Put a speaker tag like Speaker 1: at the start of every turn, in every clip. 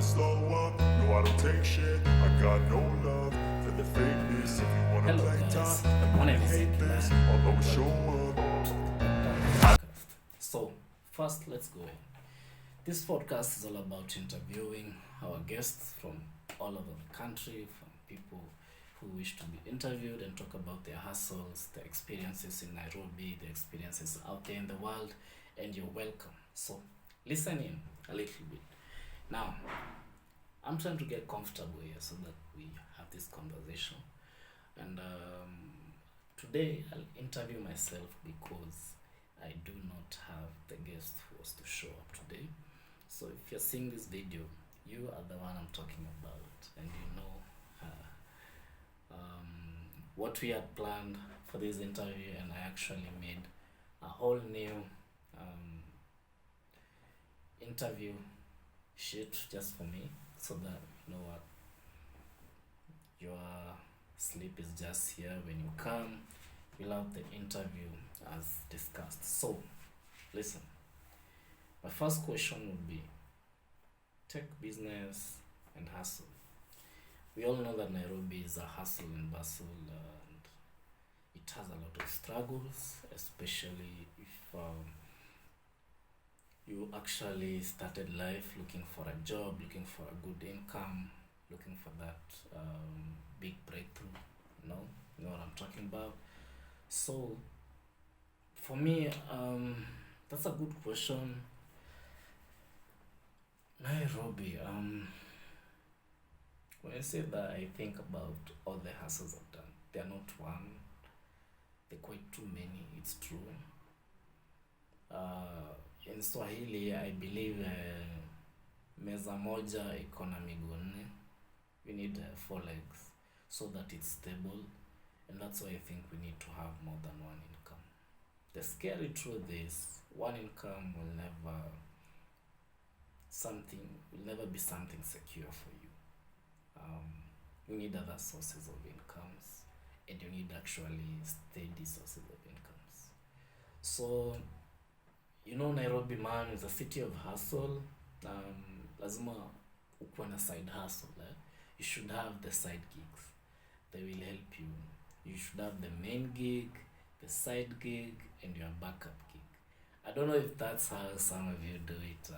Speaker 1: slow up. No, I don't take shit. I got no love for the fakeness. If you wanna
Speaker 2: Hello
Speaker 1: play
Speaker 2: guys,
Speaker 1: tough
Speaker 2: my
Speaker 1: and
Speaker 2: name
Speaker 1: you
Speaker 2: is
Speaker 1: hate this,
Speaker 2: Ekila.
Speaker 1: I'll always show
Speaker 2: Welcome
Speaker 1: up.
Speaker 2: to the podcast. So, first, let's go in. This podcast is all about interviewing our guests from all over the country, from people who wish to be interviewed and talk about their hustles, their experiences in Nairobi, their experiences out there in the world, and you're welcome. So, listen in a little bit. Now, I'm trying to get comfortable here so that we have this conversation. And today I'll interview myself because I do not have the guest who was to show up today. So if you're seeing this video, you are the one I'm talking about, and you know what we had planned for this interview, and I actually made a whole new interview sheet just for me, so that you know what, your sleep is just here when you come. We'll have the interview as discussed. So, listen. My first question would be tech business and hustle. We all know that Nairobi is a hustle and bustle, and it has a lot of struggles, especially if you actually started life looking for a job, looking for a good income, looking for that big breakthrough. You know what I'm talking about. So for me, that's a good question. Nairobi. When I say that, I think about all the hustles I've done. They're not one. They're quite too many. It's true. In Swahili, I believe meza moja iko na miguu nne. We need 4 legs so that it's stable, and that's why I think we need to have more than one income. The scary truth is one income will never be something secure for you. You need other sources of incomes, and you need actually steady sources of incomes. So Nairobi, man, is a city of hustle. Lazima ukuwe na side hustle. You should have the side gigs. They will help you. You should have the main gig, the side gig, and your backup gig. I don't know if that's how some of you do it,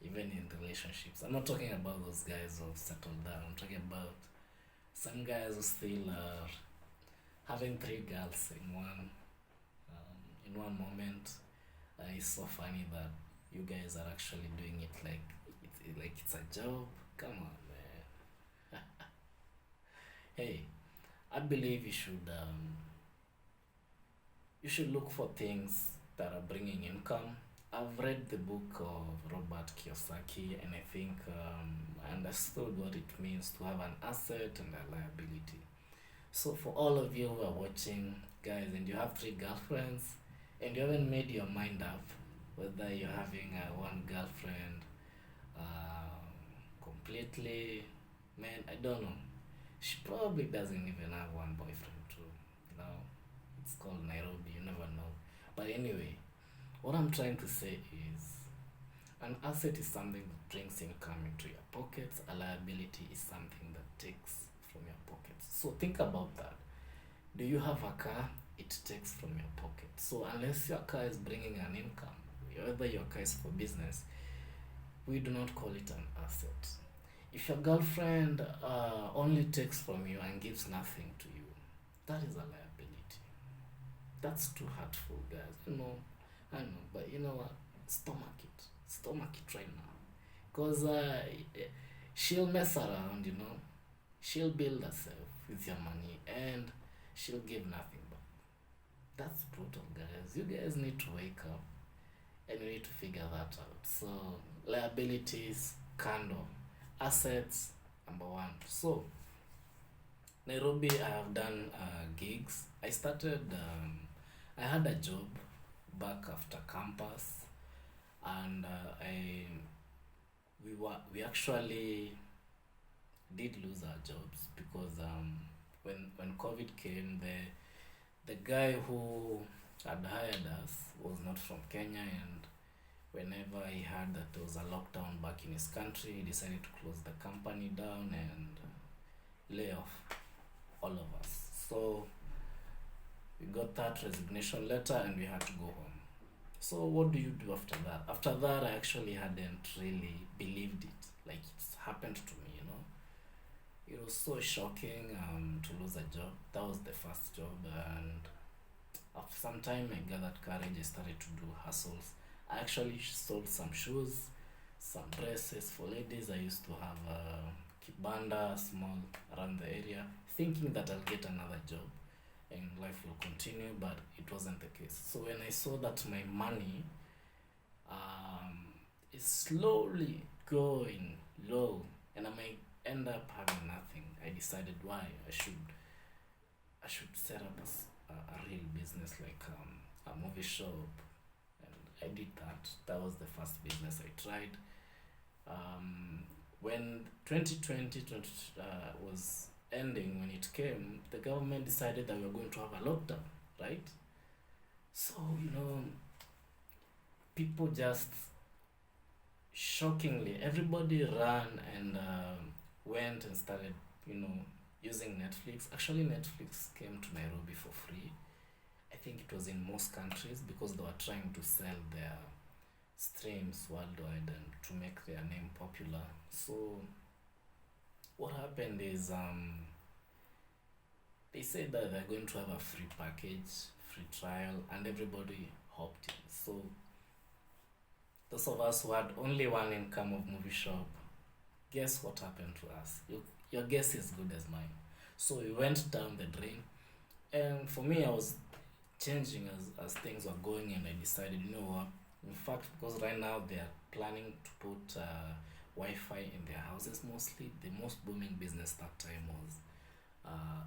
Speaker 2: even in relationships. I'm not talking about those guys who've settled down. I'm talking about some guys who still are having 3 girls in one moment. It's so funny that you guys are actually doing it like it's a job. Come on, man. Hey, I believe you should look for things that are bringing income. I've read the book of Robert Kiyosaki, and I think I understood what it means to have an asset and a liability. So for all of you who are watching, guys, and you have 3 girlfriends, and you haven't made your mind up whether you're having one girlfriend completely, man, I don't know. She probably doesn't even have one boyfriend too. It's called Nairobi, you never know. But anyway, what I'm trying to say is an asset is something that brings income into your pockets. A liability is something that takes from your pockets. So think about that. Do you have a car? It takes from your pocket. So unless your car is bringing an income, whether your car is for business, we do not call it an asset. If your girlfriend only takes from you and gives nothing to you, that is a liability. That's too hurtful, guys. I know, but you know what? Stomach it right now. Because she'll mess around, she'll build herself with your money, and she'll give nothing back. That's brutal, guys. You guys need to wake up, and you need to figure that out. So liabilities, kando, assets, number 1. So Nairobi, I have done gigs. I had a job back after campus, and we actually did lose our jobs because when COVID came, the guy who had hired us was not from Kenya, and whenever he heard that there was a lockdown back in his country, he decided to close the company down and lay off all of us. So we got that resignation letter and we had to go home. So what do you do after that? After that, I actually hadn't really believed it. Like, it's happened to me, you know. It was so shocking to lose a job. That was the first job, and after some time I gathered courage. I started to do hustles. I actually sold some shoes, some dresses for ladies. I used to have a kibanda small around the area, thinking that I'll get another job and life will continue, but it wasn't the case. So when I saw that my money is slowly going low and I might end up having nothing, I decided why I should set up a real business, like a movie shop, and I did that. That was the first business I tried. When 2020 was ending, when it came, the government decided that we were going to have a lockdown, right? So, you know, people just shockingly, everybody ran and went and started, you know, using Netflix. Actually, Netflix came to Nairobi for free. I think it was in most countries because they were trying to sell their streams worldwide and to make their name popular. So what happened is they said that they're going to have a free package, free trial, and everybody hopped in. So those of us who had only one income of movie shop, guess what happened to us? Your guess is good as mine. So we went down the drain, and for me, I was changing as things were going, and I decided, you know what? In fact, because right now they are planning to put Wi-Fi in their houses mostly. The most booming business that time was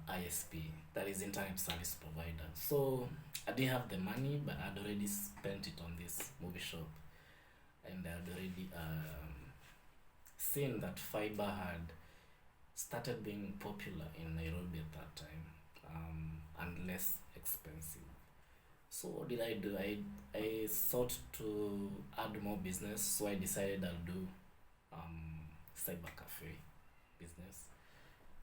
Speaker 2: ISP, that is Internet Service Provider. So I didn't have the money, but I'd already spent it on this movie shop, and I'd already seen that fiber had started being popular in Nairobi at that time, and less expensive. So what did I do? I sought to add more business, so I decided I'll do cyber cafe business.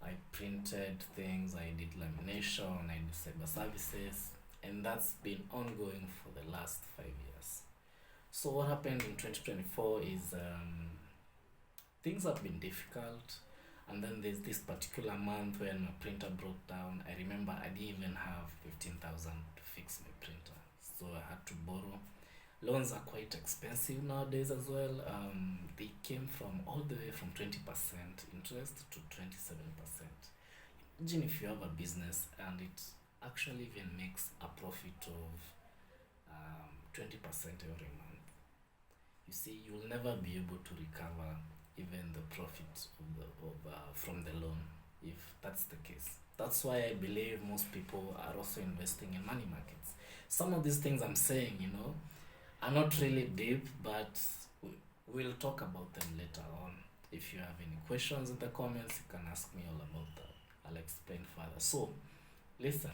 Speaker 2: I printed things, I did lamination, I did cyber services, and that's been ongoing for the last 5 years. So what happened in 2024 is things have been difficult, and then there's this particular month when my printer broke down. I remember I didn't even have 15,000 to fix my printer, so I had to borrow. Loans are quite expensive nowadays as well. They came from all the way from 20% interest to 27%. Imagine if you have a business and it actually even makes a profit of 20% every month. You see, you'll never be able to recover even the profit from the loan if that's the case. That's why I believe most people are also investing in money markets. Some of these things I'm saying, you know, are not really deep, but we'll talk about them later on. If you have any questions in the comments, you can ask me all about that. I'll explain further. So, listen.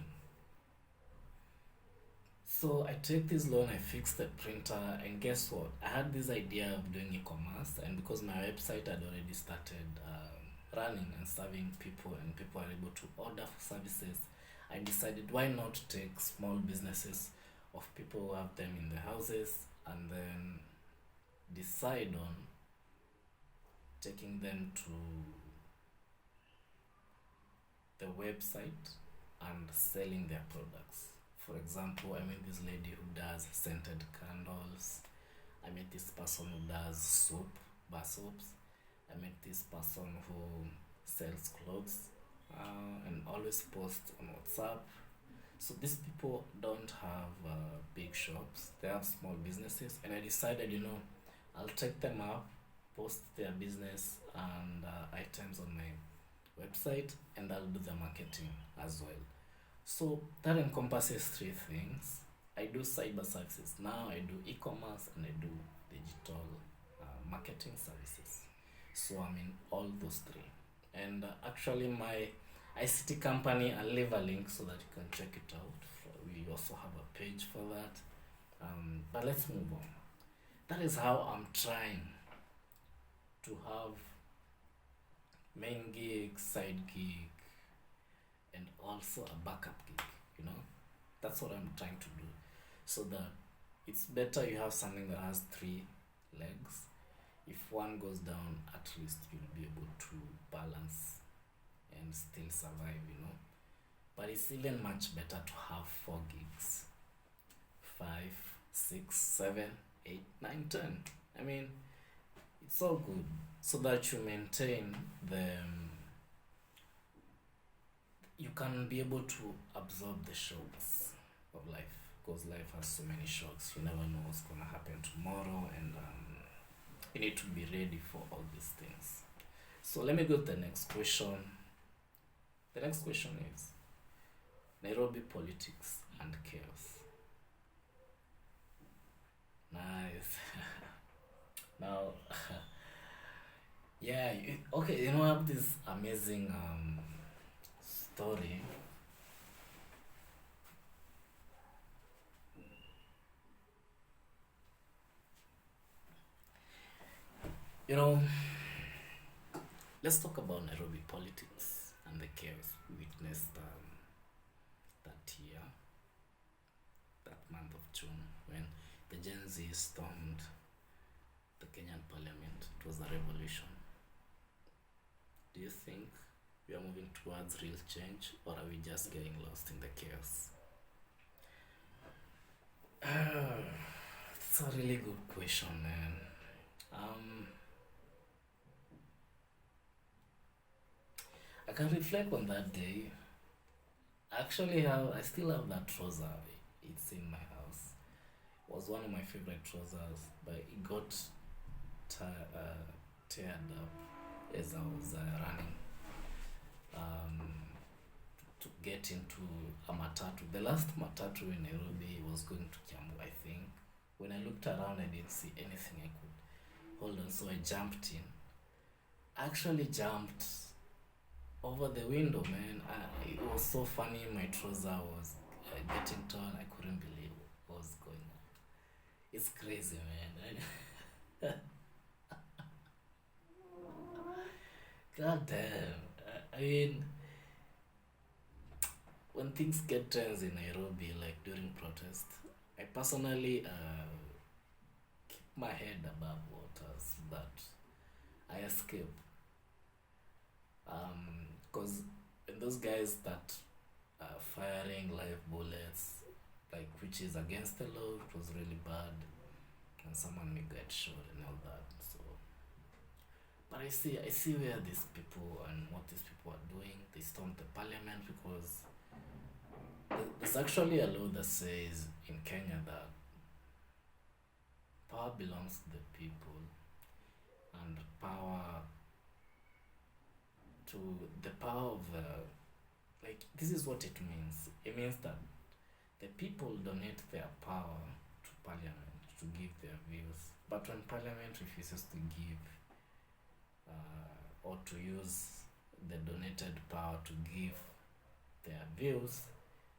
Speaker 2: So I take this loan, I fix the printer, and guess what? I had this idea of doing e-commerce, and because my website had already started running and serving people, and people are able to order for services, I decided why not take small businesses of people who have them in their houses and then decide on taking them to the website and selling their products. For example, I met this lady who does scented candles. I met this person who does soap, bar soaps. I met this person who sells clothes and always posts on WhatsApp. So these people don't have big shops, they have small businesses, and I decided, you know, I'll take them up, post their business and items on my website, and I'll do the marketing as well. So that encompasses three things. I do cyber services now, I do e-commerce, and I do digital marketing services. So I'm in all those three. And actually my ICT company, I'll leave a link so that you can check it out. We also have a page for that. But let's move on. that is how I'm trying to have main gig, side gig, and also a backup gig, you know? That's what I'm trying to do. So that it's better you have something that has three legs. If one goes down, at least you'll be able to balance and still survive, you know? But it's even much better to have 4 gigs, 5, 6, 7, 8, 9, 10. I mean, it's all good so that you maintain you can be able to absorb the shocks of life, because life has so many shocks. You never know what's gonna happen tomorrow, and you need to be ready for all these things. So let me go to the next question. The next question is Nairobi politics and chaos. Nice. Now, yeah, okay, I have this amazing story. You know, let's talk about Nairobi politics and the chaos we witnessed that year, that month of June, when the Gen Z stormed the Kenyan parliament. It was a revolution. Do you think we are moving towards real change, or are we just getting lost in the chaos? It's a really good question, man. I can reflect on that day. I still have that trouser. It's in my house. It was one of my favorite trousers, but it got teared up as I was running to get into a matatu. The last matatu in Nairobi was going to Kiambu, I think. When I looked around, I didn't see anything I could hold on, so I jumped in. I actually jumped over the window, man. It was so funny. My trouser was getting torn. I couldn't believe what was going on. It's crazy, man. God damn. I mean, when things get tense in Nairobi, like during protest, I personally keep my head above water so that I escape. Because those guys that are firing live bullets, like, which is against the law, it was really bad, and someone may get shot and all that. So, but I see where these people and what these people are doing. They stormed the parliament because there's actually a law that says in Kenya that power belongs to the people, and the power of this is what it means. It means that the people donate their power to parliament to give their views, but when parliament refuses to give or to use the donated power to give their views,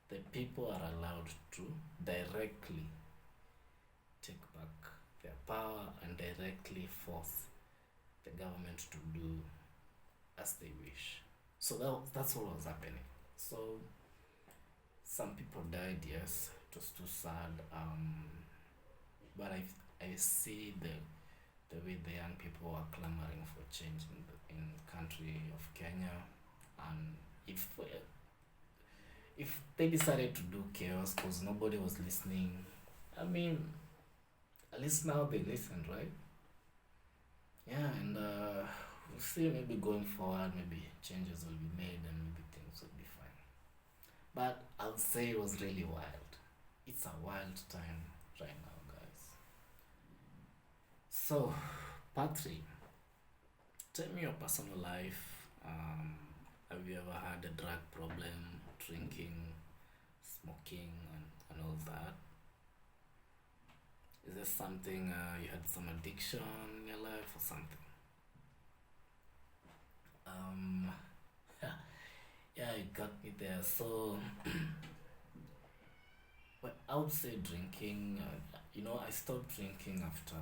Speaker 2: the people are allowed to directly take back their power and directly force the government to do as they wish. So that's what was happening. So some people died, yes, it was too sad. But I see the way the young people are clamoring for change in the country of Kenya, and if they decided to do chaos because nobody was listening, I mean, at least now they listened, right? Yeah, and we'll see. Maybe going forward, maybe changes will be made and maybe things will be fine. But I'll say it was really wild. It's a wild time right now, guys. So, Patrick, tell me your personal life. Have you ever had a drug problem, drinking, smoking, and all that? Is there something you had some addiction in your life or something? Yeah, it got me there. So, well, I would say drinking. I stopped drinking after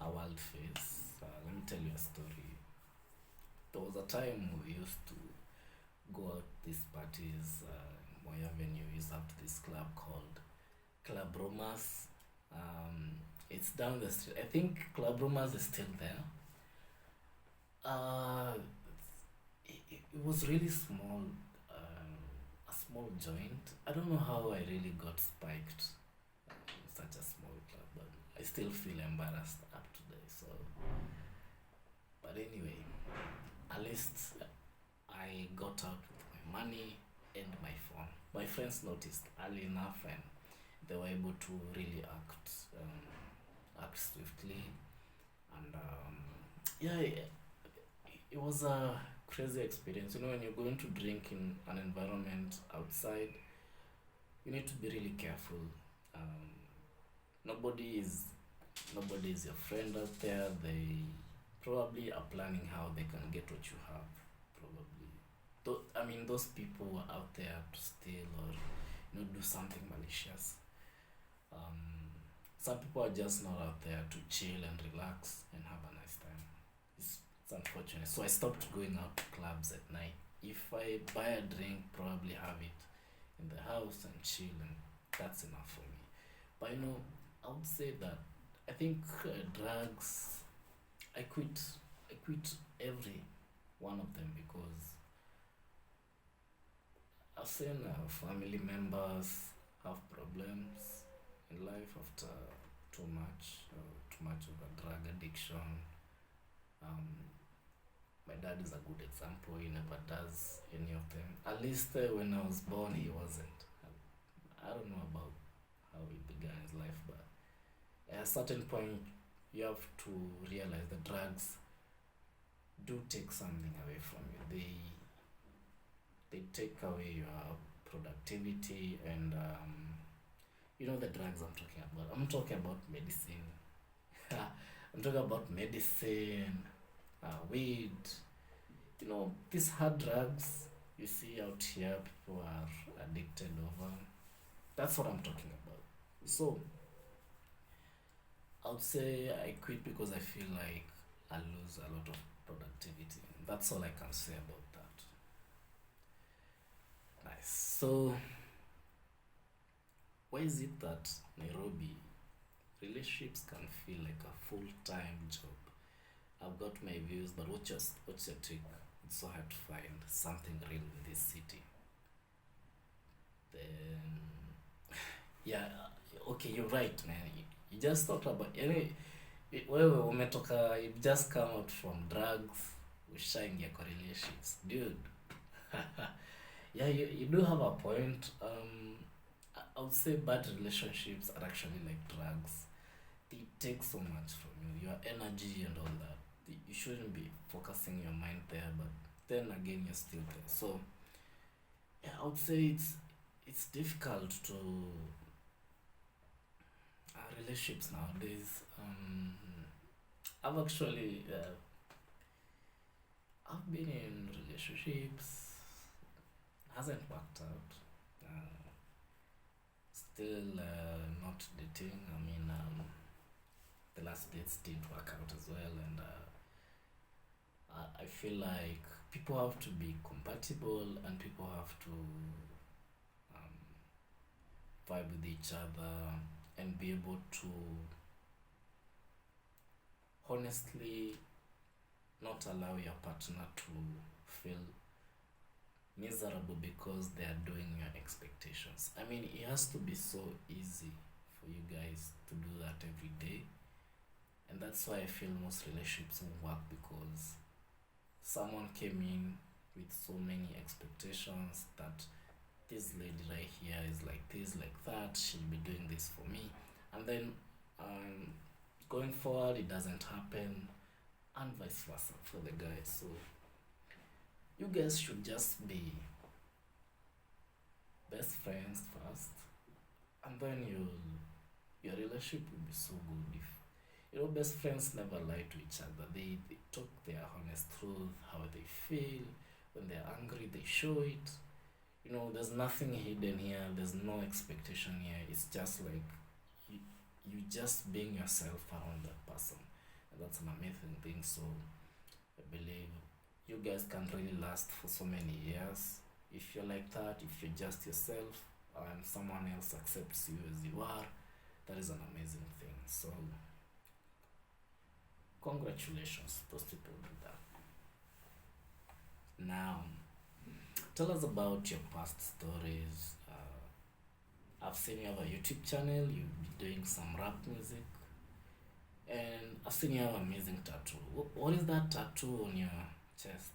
Speaker 2: a world phase. Let me tell you a story. There was a time we used to go out these parties in Moy Avenue. We used to have this club called Club Romas. It's down the street. I think Club Romas is still there. Uh, it was really small, a small joint. I don't know how I really got spiked in such a small club, but I still feel embarrassed up today. So, but anyway, at least I got out with my money and my phone. My friends noticed early enough, and they were able to really act swiftly, and yeah, it was a crazy experience. When you're going to drink in an environment outside, you need to be really careful. Um, nobody is nobody is your friend out there. They probably are planning how they can get what you have. Probably, I mean, those people were out there to steal or do something malicious. Um, some people are just not out there to chill and relax and have a nice time. It's unfortunate. So I stopped going out to clubs at night. If I buy a drink, probably have it in the house and chill, and that's enough for me. But I would say that I think drugs. I quit. I quit every one of them because I've seen family members have problems in life after too much of a drug addiction. Um, my dad is a good example. He never does any of them. At least when I was born, he wasn't. I don't know about how he began his life, but at a certain point, you have to realize the drugs do take something away from you. They take away your productivity, and the drugs I'm talking about. I'm talking about medicine. I'm talking about medicine, weed. These hard drugs you see out here, people are addicted over. That's what I'm talking about. So I would say I quit because I feel like I lose a lot of productivity. That's all I can say about that. Nice. So why is it that Nairobi relationships can feel like a full-time job? I've got my views, but what's your take? It's so hard to find something real in this city. Then, yeah, okay, you're right, man. You just talked about wewe umetoka, you just come out from drugs, ushaingia kwa relationships, dude. Yeah, you do have a point. I would say bad relationships are actually like drugs. They take so much from you, your energy and all that. You shouldn't be focusing your mind there, but then again, you're still there. So, yeah, I would say it's difficult to relationships nowadays. I've actually I've been in relationships, hasn't worked out. Still not dating. I mean, the last dates didn't work out as well, and I feel like people have to be compatible, and people have to um, vibe with each other and be able to honestly not allow your partner to feel miserable because they are doing your expectations. I mean, it has to be so easy for you guys to do that every day, and that's why I feel most relationships won't work, because someone came in with so many expectations that this lady right here is like this, like that, she'll be doing this for me, and then going forward it doesn't happen, and vice versa for the guy. So you guys should just be best friends first, and then your relationship will be so good. If best friends never lie to each other. They talk their honest truth, how they feel. When they're angry, they show it. There's nothing hidden here. There's no expectation here. It's just like you just being yourself around that person. And that's an amazing thing. So I believe you guys can really last for so many years if you're like that, if you're just yourself and someone else accepts you as you are. That is an amazing thing. So congratulations, those people do that. Now, tell us about your past stories. I've seen you have a YouTube channel, you've been doing some rap music, and I've seen you have an amazing tattoo. What is that tattoo on your chest?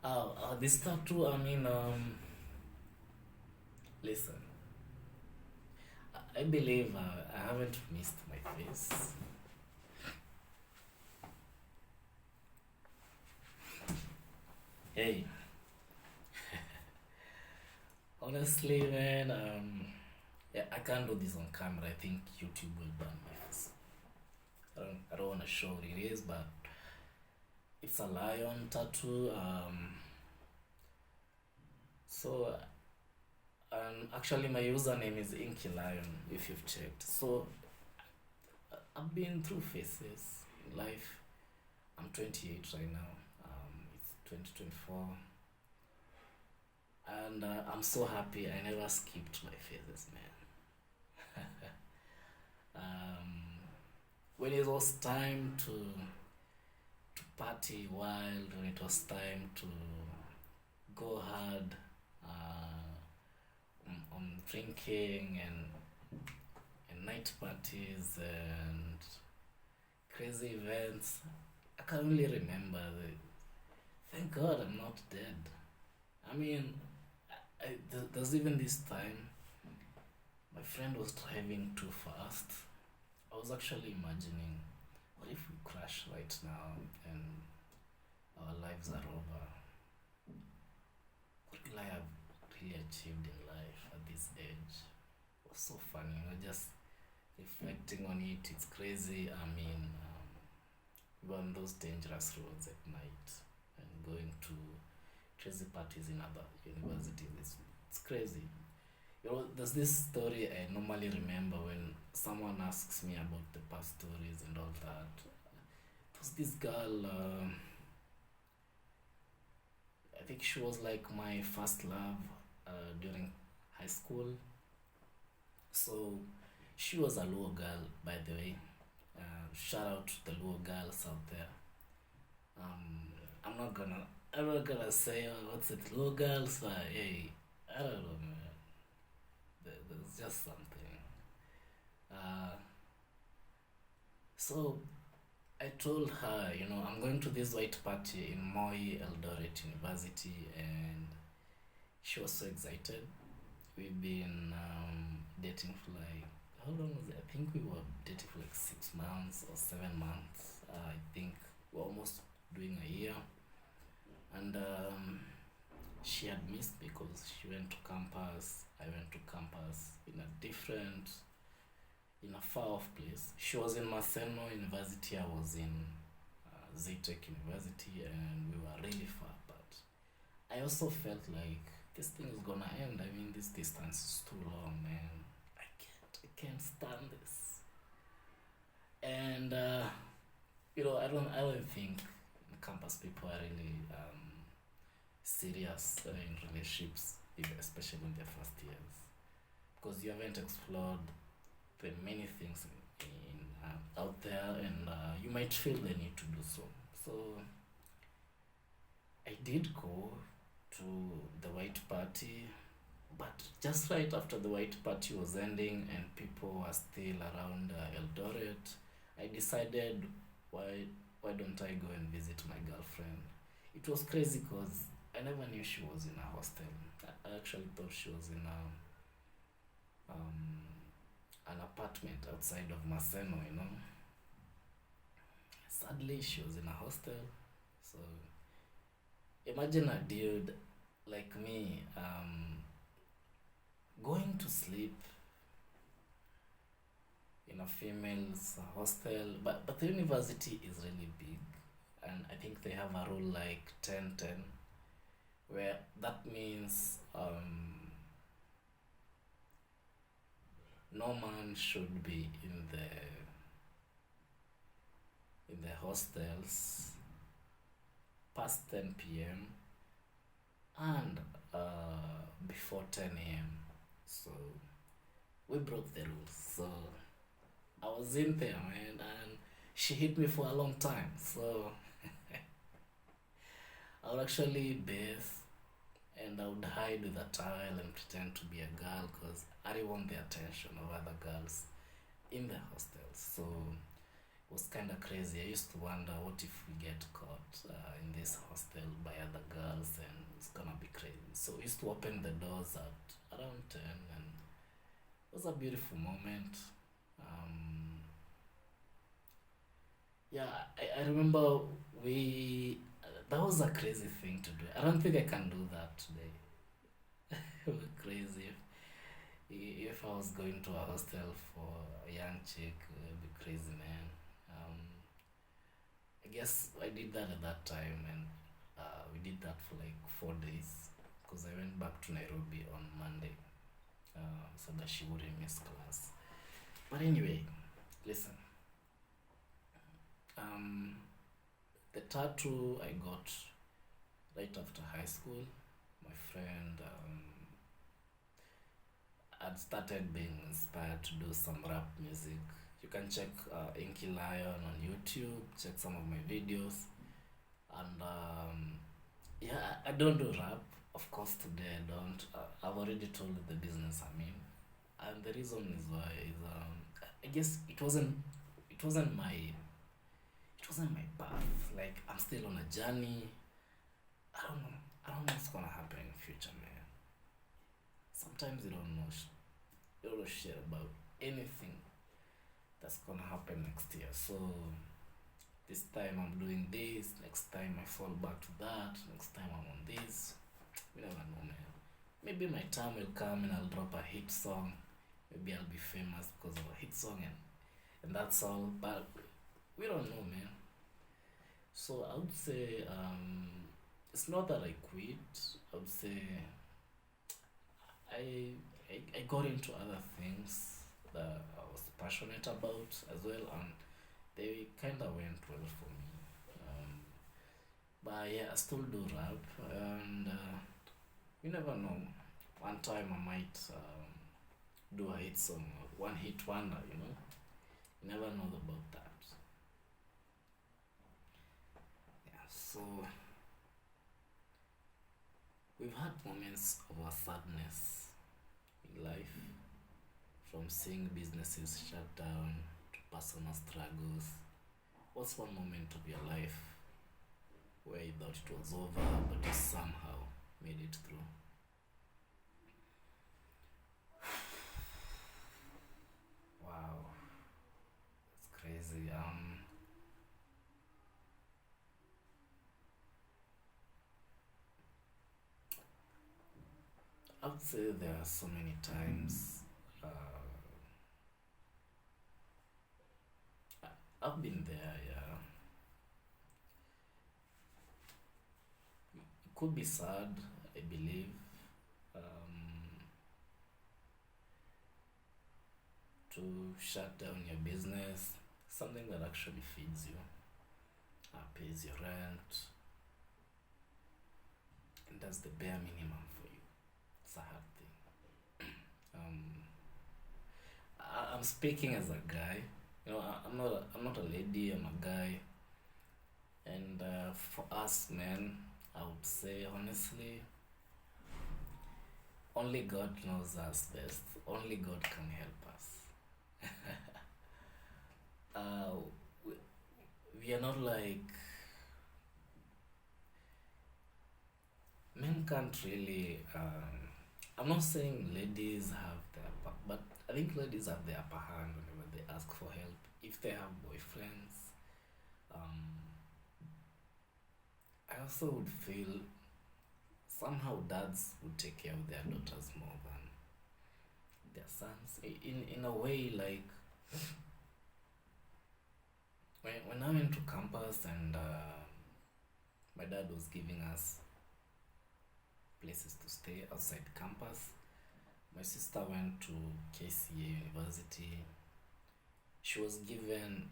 Speaker 2: Ah, this tattoo, listen, I believe I haven't missed my face. Hey, honestly, man, yeah, I can't do this on camera. I think YouTube will ban my face. I don't want to show what it is, but it's a lion tattoo. So, actually, my username is Inky Lion. If you've checked, so I've been through phases in life. I'm 28 right now. It's 2024. And I'm so happy I never skipped my phases, man. When it was time to party wild, when it was time to go hard on drinking and night parties and crazy events, I can only remember that. Thank God I'm not dead. I mean, there's even this time my friend was driving too fast. I was actually imagining, what if we crash right now and our lives are over? What will I have really achieved in life at this age? It was so funny, just reflecting on it. It's crazy. We were on those dangerous roads at night and going to crazy parties in other universities. It's crazy. There's this story I normally remember when someone asks me about the past stories and all that. It was this girl, I think she was like my first love during high school. So she was a Luo girl, by the way. Shout out to the Luo girls out there. I'm not gonna say what's it, Luo girls, but hey, I don't know, man. There's just something. So I told her, I'm going to this white party in Moi Eldoret University, and she was so excited. We've been dating for like, how long was it? I think we were dating for like 6 months or 7 months. I think we're almost doing a year. And she had missed because she went to campus. I went to campus in a far off place. She was in Maseno University, I was in Zitech University, and we were really far apart. I also felt like this thing is gonna end. I mean, this distance is too long, man. I can't stand this. And I don't think campus people are really serious in relationships, especially in their first years, because you haven't explored the many things out there, and you might feel the need to do so. So I did go to the white party, but just right after the white party was ending and people were still around Eldoret, I decided, why don't I go and visit my girlfriend? It was crazy because I never knew she was in a hostel. I actually thought she was in an apartment outside of Maseno, Sadly, she was in a hostel. So imagine a dude like me going to sleep in a female's hostel, but the university is really big, and I think they have a rule like 10-10, where that means no man should be in the hostels past 10 p.m. and before 10 a.m. So we broke the rules. So I was in there, man, and she hit me for a long time. So I would actually bathe and I would hide with a towel and pretend to be a girl because I didn't want the attention of other girls in the hostels. So it was kind of crazy. I used to wonder what if we get caught in this hostel by other girls and it's gonna be crazy. So we used to open the doors at around 10 and it was a beautiful moment. Um, yeah, I remember we. That was a crazy thing to do. I don't think I can do that today. It was crazy. If I was going to a hostel for a young chick, it would be crazy, man. I guess I did that at that time, and we did that for like 4 days because I went back to Nairobi on Monday so that she wouldn't miss class. But anyway, listen. Um, the tattoo I got right after high school. My friend had started being inspired to do some rap music. You can check Inky Lion on YouTube, check some of my videos. And yeah, I don't do rap. Of course, today I don't. I've already told you the business I'm in. And the reason is why is I guess it wasn't my path. Like I'm still on a journey. I don't know. I don't know what's gonna happen in the future, man. Sometimes you don't know shit about anything that's gonna happen next year. So this time I'm doing this, next time I fall back to that, next time I'm on this. We never know, man. Maybe my time will come and I'll drop a hit song. Maybe I'll be famous because of a hit song and that's all. But we don't know, man. So I would say it's not that I quit. I would say I got into other things that I was passionate about as well, and they kind of went well for me. But yeah, I still do rap, and you never know. One time I might do a hit song, one hit wonder. You never know about that. Yeah, so we've had moments of our sadness in life, from seeing businesses shut down to personal struggles. What's one moment of your life where you thought it was over, but you somehow made it through? Wow, it's crazy. I would say there are so many times I've been there. Yeah, it could be sad. I believe um, to shut down your business, something that actually feeds you, pays your rent, and does the bare minimum for you. It's a hard thing. Um, I'm speaking as a guy. I'm not a lady. I'm a guy, and for us men, I would say honestly, only God knows us best. Only God can help us. uh, we, we are not like men can't really. I'm not saying ladies have the upper, but I think ladies have the upper hand whenever they ask for help. If they have boyfriends, um, I also would feel somehow dads would take care of their daughters more than their sons. In a way, like when I went to campus and my dad was giving us places to stay outside campus, my sister went to KCA University. She was given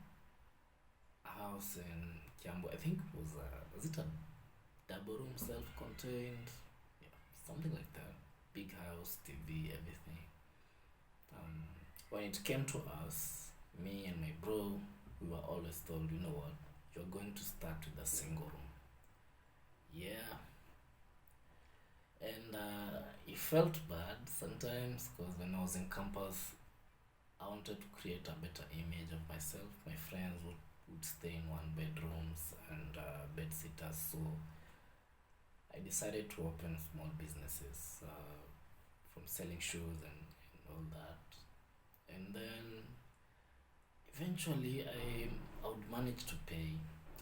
Speaker 2: a house in Kiambu. I think it was it a double room, self-contained, yeah, something like that. Big house, TV, everything. When it came to us, me and my bro, we were always told, you know what, you're going to start with a single room. Yeah, and it felt bad sometimes because when I was in campus, I wanted to create a better image of myself. My friends would stay in one bedrooms and bed sitters, so I decided to open small businesses, from selling shoes and all that. And then eventually I would manage to pay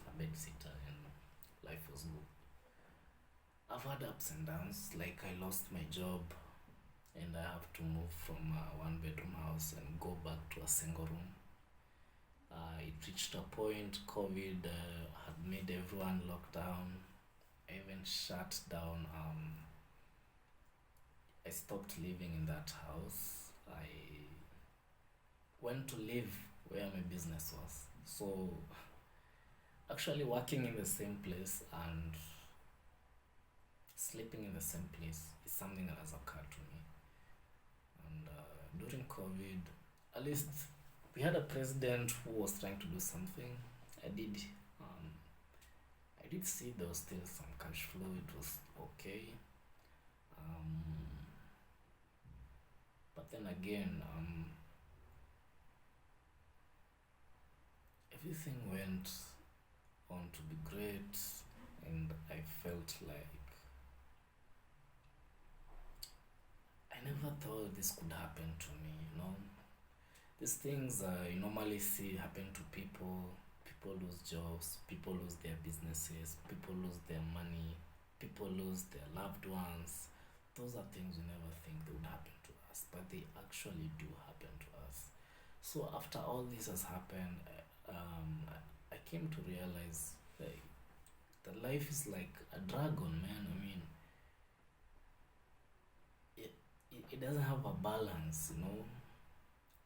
Speaker 2: a bed sitter and life was good. I've had ups and downs, like I lost my job and I have to move from a one bedroom house and go back to a single room. It reached a point, COVID had made everyone locked down. I even shut down. I stopped living in that house. I went to live where my business was. So, actually, working in the same place and sleeping in the same place is something that has occurred to me. And during COVID, at least we had a president who was trying to do something. I did. I did see there was still some cash flow. It was okay. But then again, everything went on to be great, and I felt like I never thought this could happen to me, you know. These things you normally see happen to people. People lose jobs, people lose their businesses, people lose their money, people lose their loved ones. Those are things you never think they would happen to us, but they actually do happen to us. So after all this has happened, I came to realize like that life is like a dragon, man. I mean, it doesn't have a balance, you know.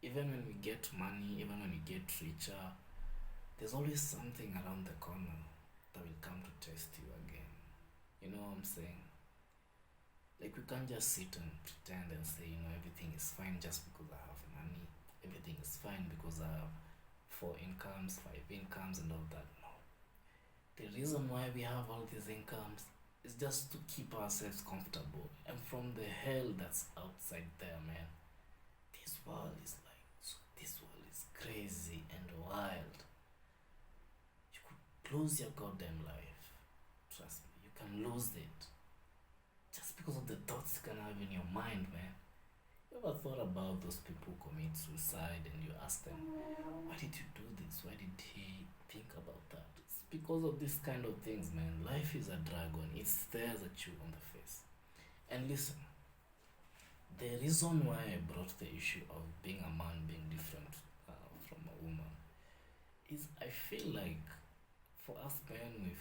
Speaker 2: Even when we get money, even when we get richer, there's always something around the corner that will come to test you again. You know what I'm saying? Like, we can't just sit and pretend and say, you know, everything is fine just because I have money. Everything is fine because I have 4 incomes, 5 incomes, and all that. No. The reason why we have all these incomes is just to keep ourselves comfortable. And from the hell that's outside there, man, this world is like, this world is crazy and wild. You could lose your goddamn life. Trust me, you can lose it. Just because of the thoughts you can have in your mind, man. You ever thought about those people who commit suicide and you ask them, why did you do this? Why did he think about that? It's because of these kind of things, man. Life is a dragon. It stares at you on the face. And listen, the reason why I brought the issue of being a man being different from a woman is I feel like for us men,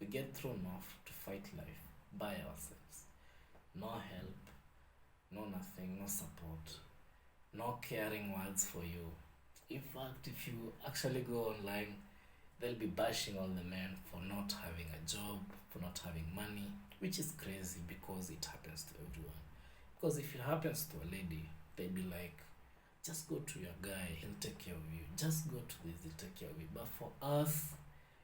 Speaker 2: we get thrown off to fight life by ourselves. No help, no nothing, no support, no caring words for you. In fact, if you actually go online, they'll be bashing all the men for not having a job, for not having money, which is crazy because it happens to everyone. Because if it happens to a lady, they'll be like, just go to your guy, he'll take care of you. Just go to this, he'll take care of you. But for us,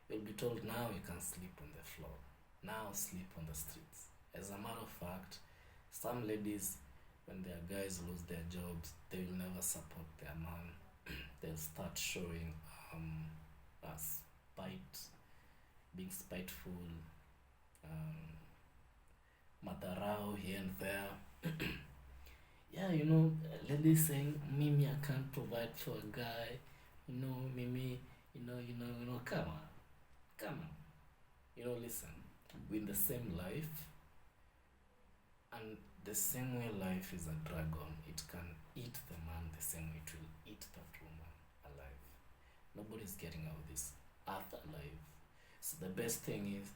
Speaker 2: you'll be told now you can sleep on the floor. Now sleep on the streets. As a matter of fact, some ladies, when their guys lose their jobs, they will never support their man. They'll start showing spite, being spiteful, madharau here and there. Yeah, you know, ladies saying, Mimi, I can't provide for a guy. You know, Mimi, come on. You know, listen, we're in the same life, and the same way life is a dragon, it can eat the man the same way it will eat that woman alive. Nobody's getting out of this earth alive. So the best thing is,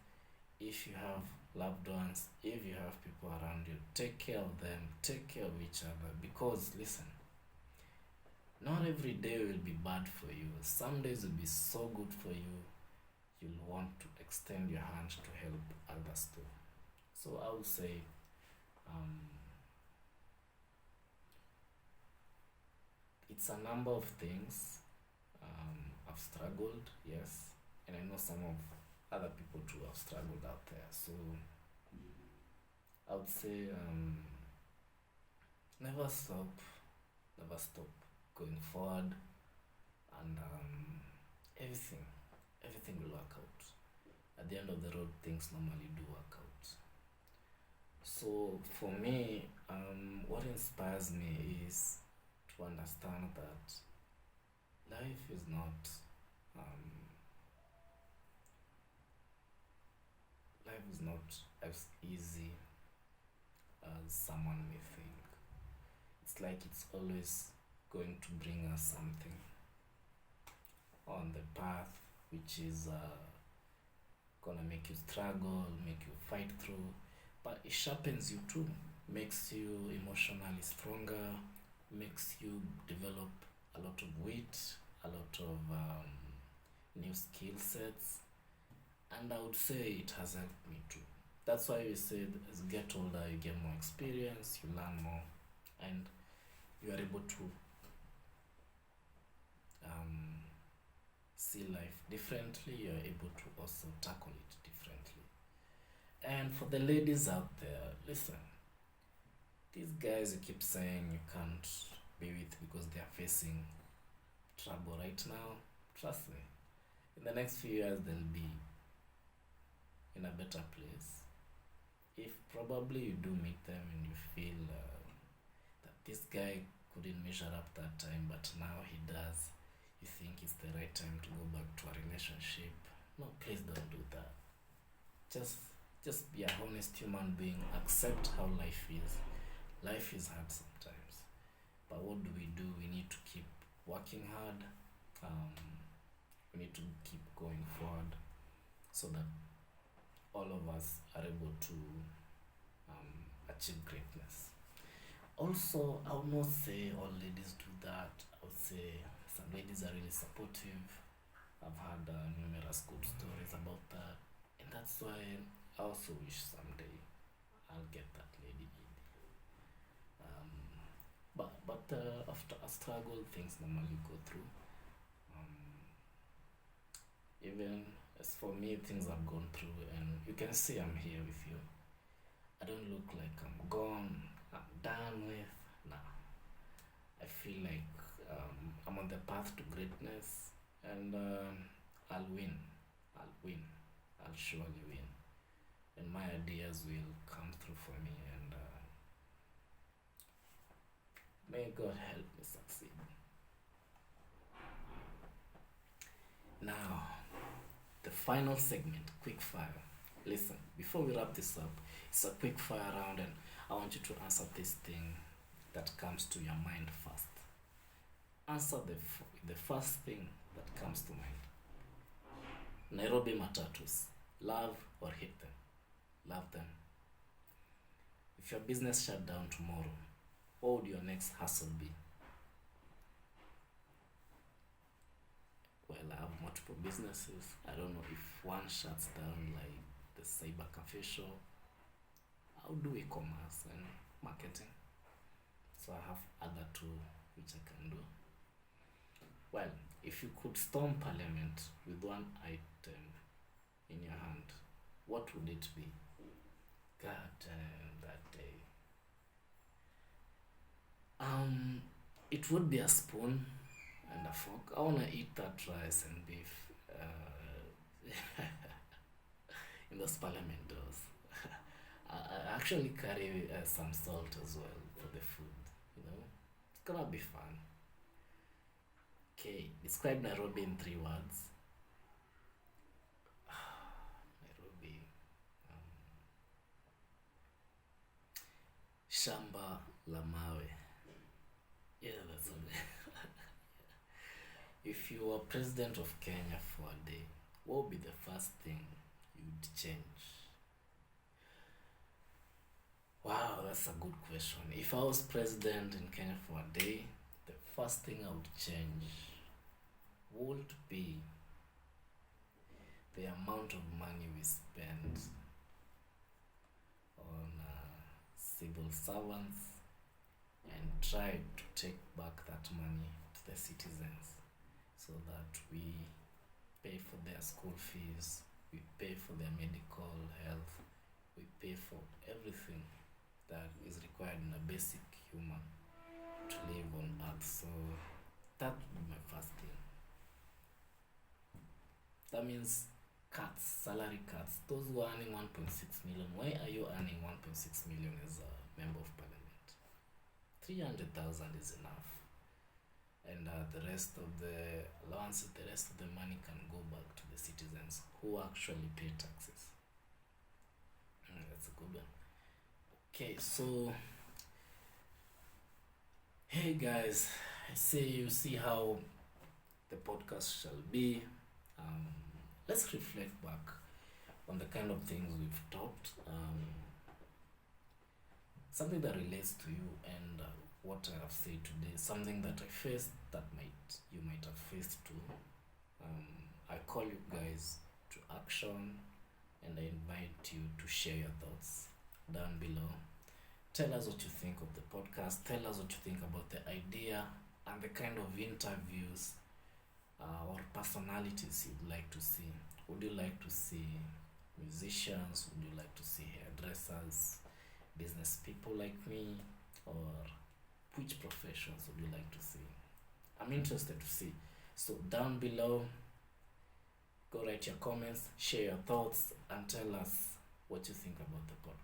Speaker 2: if you have loved ones, if you have people around you, take care of them, take care of each other. Because listen, not every day will be bad for you. Some days will be so good for you, you'll want to extend your hand to help others too. So I would say, um, it's a number of things. I've struggled, yes, and I know some of other people too have struggled out there. So I would say, never stop, never stop going forward, and everything, everything will work out. At the end of the road, things normally do work out. So for me, what inspires me is to understand that life is not um, life is not as easy as someone may think. It's like it's always going to bring us something on the path which is gonna make you struggle, make you fight through, but it sharpens you too, makes you emotionally stronger, makes you develop a lot of wit, a lot of new skill sets, and I would say it has helped me too. That's why we said as you get older, you get more experience, you learn more, and you are able to see life differently. You're able to also tackle it differently. And for the ladies out there, listen, these guys you keep saying you can't be with because they are facing trouble right now, trust me, in the next few years they'll be in a better place. If probably you do meet them and you feel that this guy couldn't measure up that time, but now he does, you think it's the right time to go back to a relationship. No, please don't do that. Just be a honest human being. Accept how life is. Life is hard sometimes, but what do? We need to keep working hard. We need to keep going forward so that all of us are able to achieve greatness. Also, I would not say all ladies do that. I would say some ladies are really supportive. I've had numerous good stories about that, and that's why I also wish someday I'll get that lady in. But after a struggle, things normally go through. Even as for me, things I've gone through, and you can see I'm here with you. I don't look like I'm gone, I'm done with. Nah, I feel like I'm on the path to greatness, and I'll win. I'll win. I'll surely win. And my ideas will come through for me, and may God help me succeed. Now, the final segment, quick fire. Listen, before we wrap this up, it's a quick fire round, and I want you to answer this thing that comes to your mind first. Answer the first thing that comes to mind. Nairobi matatus, love or hate them? Love them. If your business shut down tomorrow, what would your next hustle be? Well, I have multiple businesses. I don't know if one shuts down, like the cyber cafe shop. I'll do e-commerce and marketing. So I have other two which I can do. Well, if you could storm parliament with one item in your hand, what would it be? God damn, that day. It would be a spoon and a fork. I wanna eat that rice and beef in those parliament doors. I actually carry some salt as well for the food. It's gonna be fun. Okay, describe Nairobi in 3 words. Nairobi. Shamba la mawe. Yeah, that's it. If you were president of Kenya for a day, what would be the first thing you'd change? that's a good question. If I was president in Kenya for a day, the first thing I would change would be the amount of money we spend on civil servants and try to take back that money to the citizens so that we pay for their school fees, we pay for their medical health, we pay for everything that is required in a basic human to live on earth. So that would be my first thing. That means cuts, salary cuts. Those who are earning 1.6 million, why are you earning 1.6 million as a member of parliament? 300,000 is enough. And the rest of the allowances, the rest of the money can go back to the citizens who actually pay taxes. That's a good one. Okay, so hey guys, I say you see how the podcast shall be. Let's reflect back on the kind of things we've talked. Something that relates to you and what I have said today, something that I faced that you might have faced too. I call you guys to action and I invite you to share your thoughts down below. Tell us what you think of the podcast. Tell us what you think about the idea and the kind of interviews or personalities you'd like to see. Would you like to see musicians? Would you like to see hairdressers, business people like me, or which professions would you like to see? I'm interested to see. So down below, go write your comments, share your thoughts, and tell us what you think about the podcast.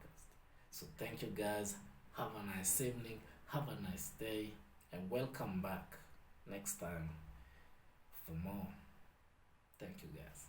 Speaker 2: So thank you guys. Have a nice evening. Have a nice day. And welcome back next time for more. Thank you guys.